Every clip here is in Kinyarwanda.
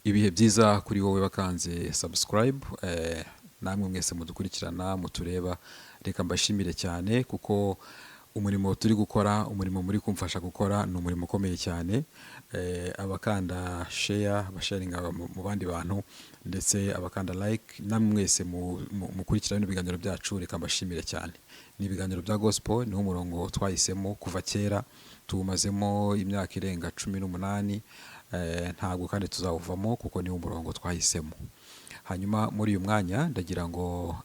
Ibihe byiza kuri wowe wakanze subscribe, namwe mwese mudukurikirana mutureba, reka mbashimire cyane kuko umurimo turi gukora, umurimo muri kumfasha gukora ni umurimo ukomeye cyane. Abakanda share basharinga mu bandi bantu, ndetse abakanda like, namwe mwese mukurikirana ibiganiro byacu, reka mbashimire cyane. Ni ibiganiro bya gospel, ni umurongo twahisemo kuva kera, tuwumazemo imyaka irenga 18, ntabwo kandi tuzawuvamo kuko ni umurongo twahisemo. Hanyuma muri uyu mwanya ndagira ngo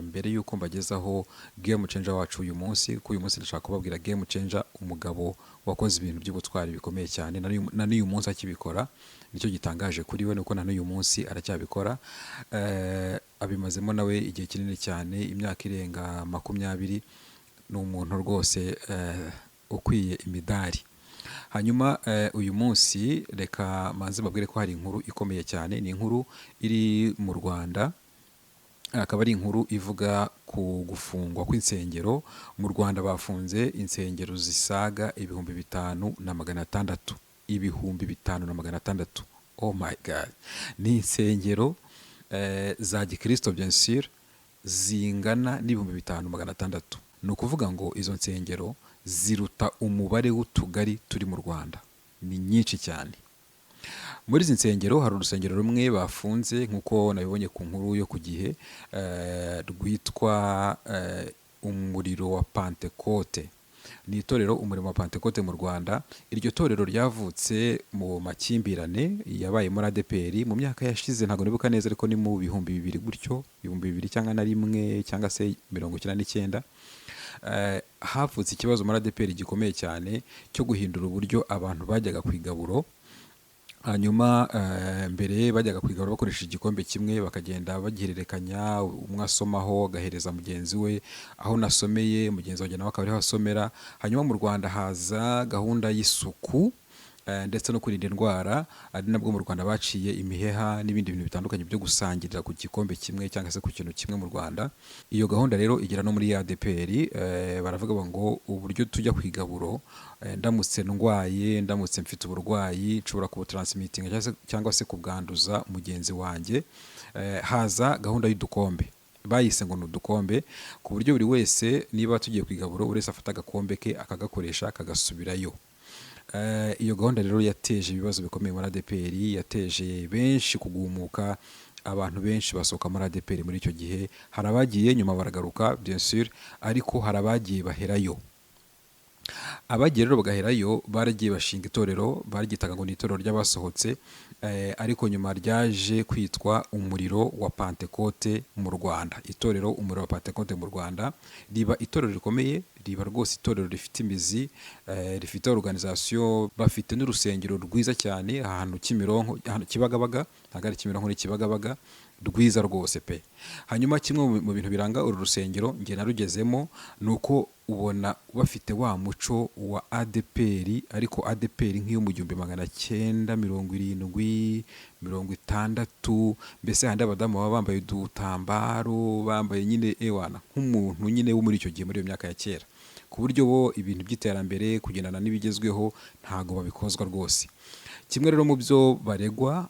mbere yuko mbagezaho game changer wacu uyu munsi, uyu munsi ndashaka kubabwira game changer, umugabo wakoze ibintu by'ubutwari bikomeye cyane, na n'uyu munsi akibikora. Nicyo gitangaje kuri we, nuko na n'uyu munsi aracyabikora. Abimazemo nawe igihe kinini cyane, imyaka irenga 20. Ni umuntu rwose ukwiye imidari. Hanyuma uyu munsi reka manze babwire ko hari inkuru ikomeye cyane. Ni inkuru iri mu Rwanda, akaba ari inkuru ivuga ku gufungwa kw'insengero. Mu Rwanda bafunze insengero zisaga 5,600. 5,600. Oh my God! Ni insengero za gikristo bien sûr zingana n'5,600. Ni ukuvuga ngo izo nsengero ziruta umubare w'utugari turi mu Rwanda. Ni nyinshi cyane. Muri izi nsengero hari urusengero rumwe bafunze, nk'uko nabibonye ku nkuru yo ku Gihe, rwitwa umuriro wa Pentecote. Ni itorero umurimo wa Pentecote mu Rwanda. Iryo torero ryavutse mu makimbirane yabaye muri ADPR mu myaka yashize, ntabwo nibuka neza, ariko ni mu 2000 gutyo, 2000 cyangwa na rimwe, cyangwa se 1999. Havutse ikibazo muri ADPR gikomeye cyane cyo guhindura uburyo abantu bajyaga ku igaburo. Hanyuma mbere bajyaga ku igaburo bakoresheje igikombe kimwe, bakagenda bagihererekanya, umwe asomaho agahereza mugenzi we, aho nasomeye mugenzi wanjye nawe akaba ariho asomera. Hanyuma mu Rwanda haza gahunda y'isuku ndetse no kurinda indwara, ari nabwo mu Rwanda baciye imiheha n'ibindi bintu bitandukanye byo gusangirira ku gikombe kimwe cyangwa se ku kintu kimwe mu Rwanda. Iyo gahunda rero igera no muri ADPR. Baravuga ngo uburyo tujya ku igaburo, ndamutse ndwaye, ndamutse mfite uburwayi, nshobora kubutransmittinga cyangwa se kubwanduza mugenzi wanjye. Haza gahunda y'udukombe, bayise ngo n'udukombe, ku buryo buri wese niba tugiye ku igaburo, buri wese afata agakombe ke akagakoresha akagasubirayo. Iyo gahunda rero yateje ibibazo bikomeye muri ADPR, yateje benshi kugumuka, abantu benshi basohoka muri ADPR muri icyo gihe. Hari abagiye nyuma baragaruka bien sûr, ariko hari abagiye baherayo. Abagiye rero bagaherayo baragiye bashinga itorero, barigitaga ngo ni itorero ry'abasohotse, ariko nyuma ryaje kwitwa umuriro wa Pentecote mu Rwanda. Itorero umuriro wa Pentecote mu Rwanda riba itorero rikomeye, riba rwose itorero rifite imizi, rifite organisation, bafite n'urusengero rwiza cyane ahantu Kimironko, ahantu Kibagabaga, ntabwo ari Kimironko, ni Kibagabaga, rwiza rwose pe. Hanyuma kimwe mu bintu biranga uru rusengero nge narugezemo, nuko ubona bafite wa muco wa ADPR, ariko ADPR nk'iyo mu 1970, 60, mbese handi abadamu baba bambaye udutambaro, bambaye nyine ewana nk'umuntu nyine wo muri icyo gihe, muri iyo myaka ya kera, ku buryo bo ibintu by'iterambere kugendana n'ibigezweho ntago babikozwa rwose. Kimwe rero mu byo baregwa,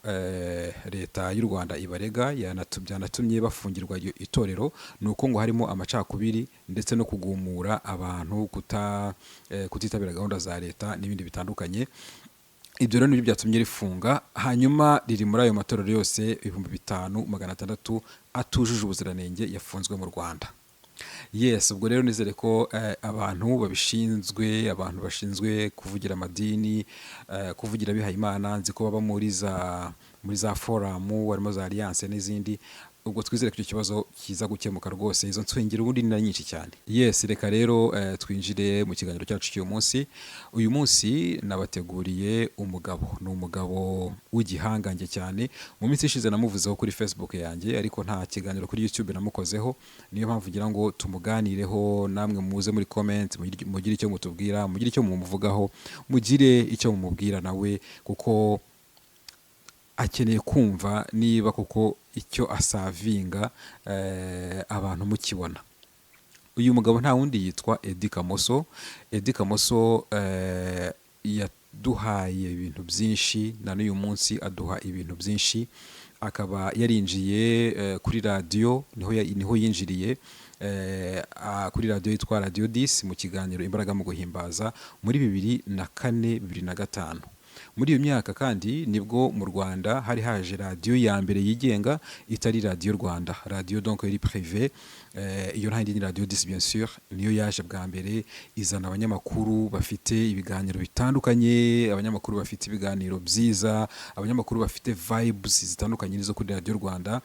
leta y'u Rwanda ibarega, byanatumye bafungirwa itorero, nuko ngo harimo amacakubiri ndetse no kugumura abantu, kutitabira gahunda za leta n'ibindi bitandukanye. Ibyo rero nibyo byatumye rifunga. Hanyuma riri muri ayo matorero yose 5,600 atujuje ubuziranenge yafunzwe mu Rwanda. Yes, ubwo rero nizere ko abantu babishinzwe, abantu bashinzwe kuvugira amadini, kuvugira abihayimana, nzi ko baba muri za forum, harimo za alliance n'izindi. Ubwo twizere ko icyo kibazo kiza gukemuka rwose. Izo nsengero ubundi ni nyinshi cyane. Yes, reka rero twinjire mu kiganiro cyacu cy'uyu munsi. Uyu munsi nabateguriye umugabo, ni umugabo w'igihangange cyane. Mu minsi ishize namuvuzeho kuri Facebook yanjye, ariko nta kiganiro kuri YouTube namukozeho. Niyo mpamvu ngira ngo tumuganireho, namwe muze muri comment mugire icyo mutubwira, mugire icyo mumuvugaho, mugire icyo mumubwira nawe, kuko akeneye kumva niba kuko icyo asavinga abantu mukibona. Uyu mugabo nta wundi yitwa Eddy Kamoso. Eddy Kamoso yaduhaye ibintu byinshi na n'uyu munsi aduha ibintu byinshi. Akaba yarinjiye kuri radiyo, niho yinjiriye kuri radiyo yitwa Radio 10 mu kiganiro Imbaraga mu guhimbaza muri 2004 2005. Muri iyo myaka kandi nibwo mu Rwanda hari haje radiyo ya mbere yigenga itari radiyo Rwanda, radiyo donc yari privé. Iyo nta ni Radio 10 bien sûr, niyo yaje bwa mbere izana abanyamakuru bafite ibiganiro bitandukanye, abanyamakuru bafite ibiganiro byiza, abanyamakuru bafite vibes zitandukanye nizo kuri Radio Rwanda.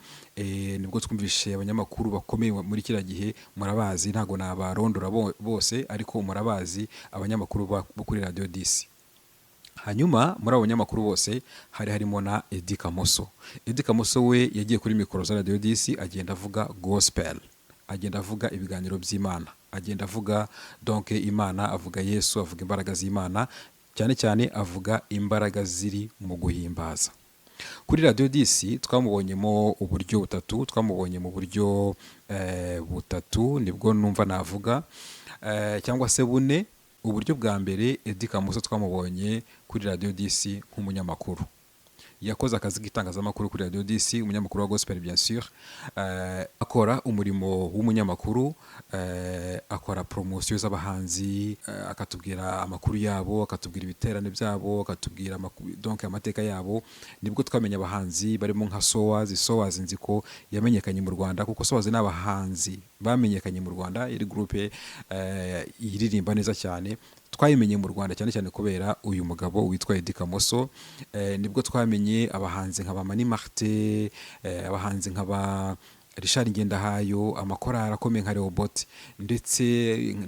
Nibwo twumvishe abanyamakuru bakomeye muri kira gihe, murabazi ntago nabarondora bose, ariko murabazi abanyamakuru bo kuri Radio 10. Hanyuma muri abo banyamakuru bose hari harimo na Eddy Kamoso. Eddy Kamoso we yagiye kuri mikoro za Radio 10 agenda avuga gospel, agenda avuga ibiganiro by'Imana, agenda avuga donc Imana, avuga Yesu, avuga imbaraga z'Imana, cyane cyane avuga imbaraga ziri mu guhimbaza. Kuri Radio 10 twamubonyemo uburyo butatu, twamubonye mu buryo butatu, nibwo numva navuga cyangwa se bune. Uburyo bwa mbere, Eddy Kamoso twamubonye kuri Radio 10 nk'umunyamakuru. Yakoze akazi k'itangazamakuru kuri Radio 10, umunyamakuru wa gospel bien sûr. Akora umurimo w'umunyamakuru, akora promotion z'abahanzi, akatubwira amakuru yabo, akatubwira ibiterane byabo, akatubwira donc amateka yabo. Nibwo twamenya abahanzi barimo nka Soaz nzi ko yamenyekanye mu Rwanda, kuko Soaz n'abahanzi bamenyekanye mu Rwanda, iri groupe iririmba neza cyane. Twayimenye mu Rwanda cyane cyane kubera uyu mugabo witwa Eddy Kamoso. Nibwo twamenye abahanzi nka Mani Martin, abahanzi nka Richard Ngendahayo, amakorari akomeye nka Rehoboth, ndetse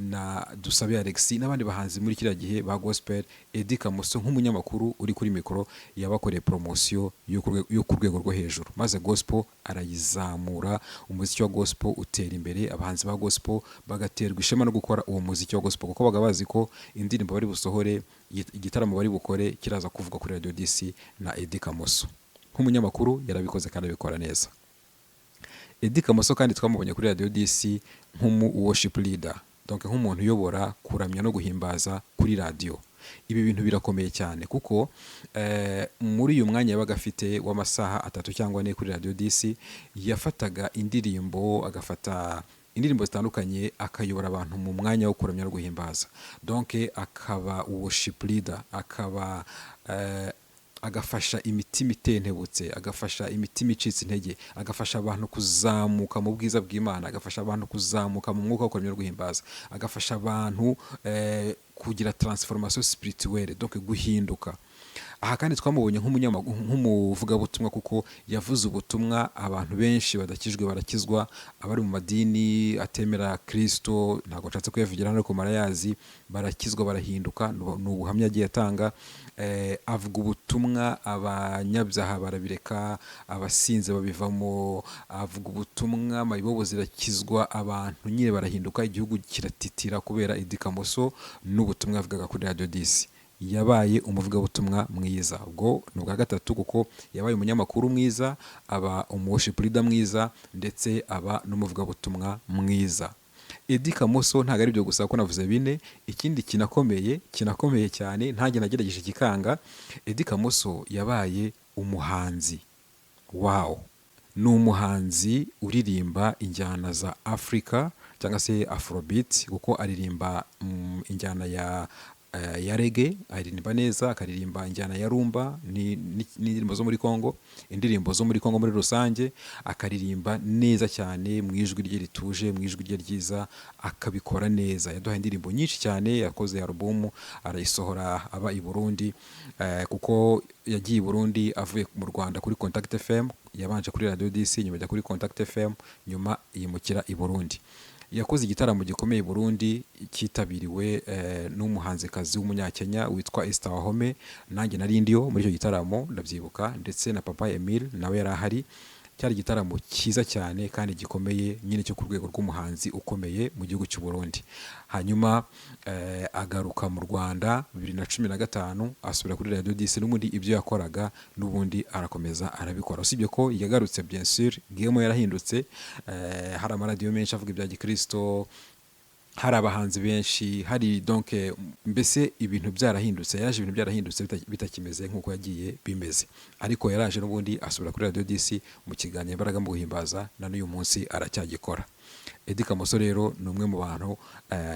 na Dusabe Alexis n'abandi bahanzi muri kiriya gihe ba gospel. Eddy Kamoso nk'umunyamakuru uri kuri mikoro yabakoreye promotion yo ku rwego rwo hejuru, maze gospel arayizamura, umuziki wa gospel utera imbere, abahanzi ba gospel bagaterwa ishema no gukora uwo muziki wa gospel, kuko baga bazi ko indirimbo bari busohore, igitaramo bari bukore kiraza kuvuga kuri Radio 10 na Eddy Kamoso. Nk'umunyamakuru yarabikoze kandi abikora neza. Eddy Kamoso kandi twamubonye kuri Radio 10 worship leader, donc nk'umuntu uyobora kuramya no guhimbaza kuri radio. Ibi bintu birakomeye cyane, kuko muri uyu mwanya yabaga afite w'amasaha 3 cyangwa 4 kuri Radio 10, yafataga indirimbo, agafata indirimbo zitandukanye, akayobora abantu mu mwanya wo kuramya no guhimbaza. Donc akaba worship leader, akaba agafasha imitima itentebutse, agafasha imitima icitse intege, agafasha abantu kuzamuka mu bwiza bw'Imana, agafasha abantu kuzamuka mu mwuka wo kuramya no guhimbaza, agafasha abantu kugira transformation spirituelle, donc guhinduka. Aha kandi twamubonye nk'umuvugabutumwa, kuko yavuze ubutumwa, abantu benshi badakijwe barakizwa, abari mu madini atemera Kristo, ntabwo nshatse kuyavugira hano ariko marayazi, barakizwa barahinduka. Ni ubuhamya agiye atanga. Avuga ubutumwa, abanyabyaha barabireka, abasinze babivamo. Avuga ubutumwa, mayibobo zirakizwa, abantu nyine barahinduka, igihugu kiratitira kubera Eddy Kamoso n'ubutumwa yavugaga kuri Radio 10. Yabaye umuvugabutumwa mwiza. Ubwo ni ubwa gatatu, kuko yabaye umunyamakuru mwiza, aba worship leader mwiza, ndetse aba n'umuvugabutumwa mwiza. Eddy Kamoso ntabwo ari byo gusa ko navuze bine, ikindi kinakomeye cyane, ntange nagerageje kikanga. Eddy Kamoso yabaye umuhanzi. Wow! Ni umuhanzi uririmba injyana za Africa cyangwa se Afrobeat, kuko aririmba injyana ya reggae, aririmba neza, akaririmba injyana ya rumba n'indirimbo zo muri Kongo, indirimbo zo muri Kongo muri rusange, akaririmba neza cyane mu ijwi rye rituje, mu ijwi rye ryiza, akabikora neza. Yaduhaye indirimbo nyinshi cyane, yakoze album, arayisohora aba i Burundi, kuko yagiye i Burundi avuye mu Rwanda kuri Contact FM, yabanje kuri Radio 10, nyuma ajya kuri Contact FM, nyuma yimukira i Burundi. Yakoze igitaramo gikomeye i Burundi, cyitabiriwe n'umuhanzikazi w'umunyakenya witwa Esther Wahome. Nanjye nari ndiyo muri icyo gitaramo, ndabyibuka, ndetse na Papa Emile nawe yari ahari. Cyari igitaramo cyiza cyane kandi gikomeye, nyine cyo ku rwego rw'umuhanzi ukomeye mu gihugu cy'u Burundi. Hanyuma agaruka mu Rwanda 2015, asubira kuri Radio 10, n'ubundi ibyo yakoraga n'ubundi arakomeza arabikora. Usibye ko yagarutse bien sûr, game yarahindutse, hari amaradiyo menshi avuga ibya Gikristo, hari abahanzi benshi, hari donc mbese ibintu byarahindutse, yaje ibintu byarahindutse bitakimeze nk'uko yagiye bimeze, ariko yaraje n'ubundi asubira kuri Radio DC mu kiganiro imbaraga mu guhimbaza, na n'uyu munsi aracyagikora. Eddy Kamoso rero ni umwe mu bantu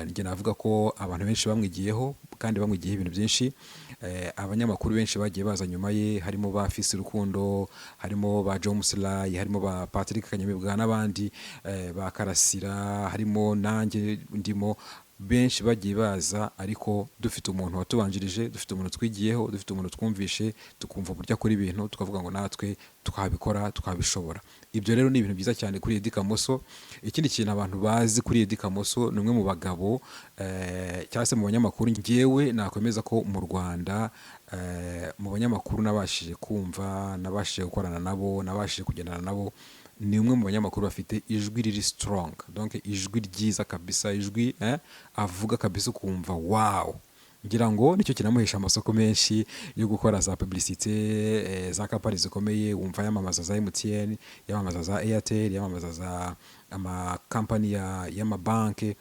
njye navuga ko abantu benshi bamwigiyeho kandi bamwigiyeho ibintu byinshi. Abanyamakuru benshi bagiye baza nyuma ye, harimo ba Fisi Rukundo, harimo ba Joe Muslayi, harimo ba Patrick Kanyamibwa n'abandi, ba Karasira, harimo nanjye ndimo, benshi bagiye baza, ariko dufite umuntu watubanjirije, dufite umuntu twigiyeho, dufite umuntu twumvishe, tukumva uburyo akora ibintu, tukavuga ngo natwe tukabikora tukabishobora. Ibyo rero ni ibintu byiza cyane kuri Eddy Kamoso. Ikindi kintu abantu bazi kuri Eddy Kamoso, ni umwe mu bagabo cyangwa se mu banyamakuru njyewe nakwemeza ko mu Rwanda mu banyamakuru nabashije kumva, nabashije gukorana nabo, nabashije kugendana nabo, ni umwe mu banyamakuru bafite ijwi riri strong, donc ijwi ryiza kabisa, ijwi avuga kabisa ukumva wow. Ngira ngo nicyo kinamuhesha amasoko menshi yo gukora za publicité za kampani zikomeye, wumva yamamaza za MTN, yamamaza za Airtel, yamamaza za amakampani y'amabanke,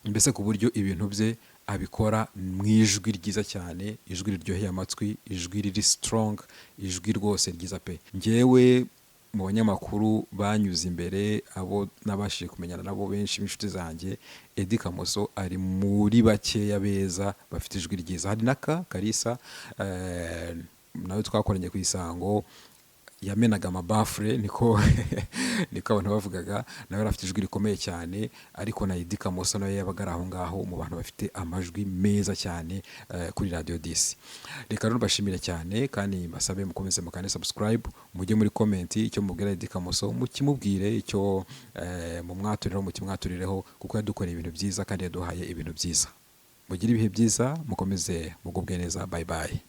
mbese ku buryo ibintu bye abikora mu ijwi ryiza cyane, ijwi riryoheye amatwi, ijwi riri strong, ijwi rwose ryiza pe. Njyewe mu banyamakuru banyuze imbere, abo nabashije kumenyana nabo benshi b'inshuti zanjye, Eddy Kamoso ari muri bakeya beza bafite ijwi ryiza. Hari na Kalisa nawe twakoranye ku Isango, yamenaga amabafure, niko abantu bavugaga, nawe afite ijwi rikomeye cyane, ariko na Eddy Kamoso nawe yabaga ari aho ngaho mu bantu bafite amajwi meza cyane kuri Radio DC. Reka rero mbashimire cyane, kandi mbasabe mukomeze mukande subscribe, mujye muri comment icyo mubwira Eddy Kamoso, mukimubwire icyo mumwaturireho, mukimwaturireho, kuko yadukoreye ibintu byiza kandi yaduhaye ibintu byiza. Mugire ibihe byiza, mukomeze mugubwe neza, bye bye.